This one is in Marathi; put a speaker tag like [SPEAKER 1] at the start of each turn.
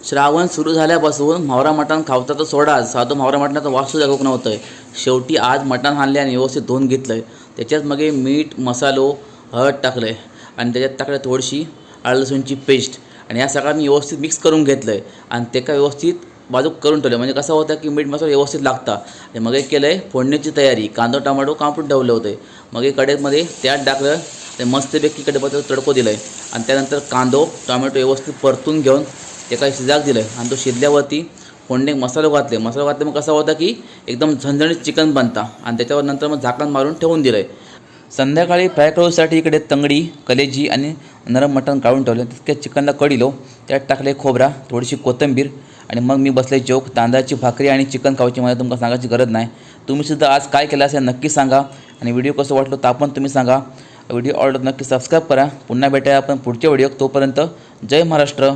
[SPEAKER 1] श्रावण सुरू झाल्यापासून म्हावरा मटण खावता तर सोडा, साधं म्हावरा मटणाचा वास जागोक नव्हतं. शेवटी आज मटण आणले आणि व्यवस्थित धुवून घेतलं. त्याच्यात मग मीठ, मसालो, हळद टाकलं आहे आणि त्याच्यात टाकलं थोडीशी आलं लसूणची पेस्ट आणि या सगळ्यांनी व्यवस्थित मिक्स करून घेतलं आहे आणि ते का व्यवस्थित बाजूक करून ठेवलं. म्हणजे कसं होतं की मीठ मसाला व्यवस्थित लागता. आणि मग केलं आहे फोडणीची तयारी. कांदा टमाटो कापून ठेवलं होतं. मग कढईमध्ये त्यात टाकलं ते मस्तपैकी कढईमध्ये तडको दिलं आहे आणि त्यानंतर कांदो टोमॅटो व्यवस्थित परतून घेऊन ते काही शिजाक दिलं आहे आणि तो शिजल्यावरती फोडणे मसाले घातले. मग कसा होता की एकदम झणझणीत चिकन बनता आणि त्याच्यावर नंतर मग झाकण मारून ठेवून दिलं आहे. संध्याकाळी फ्राय करूसाठी इकडे तंगडी, कलेजी आणि नरम मटण काढून ठेवलं. तितक्या चिकनला कढीलो, त्यात टाकले खोबरा, थोडीशी कोथिंबीर आणि मग मी बसले जेवक. तांदळाची भाकरी आणि चिकन खायची मला तुमका सांगायची गरज नाही. तुम्हीसुद्धा आज काय केलं असेल नक्की सांगा आणि व्हिडिओ कसं वाटलं तर आपण तुम्ही सांगा. व्हिडिओ आवडत नक्की सबस्क्राईब करा. पुन्हा भेटूया आपण पुढच्या व्हिडिओ. तोपर्यंत जय महाराष्ट्र.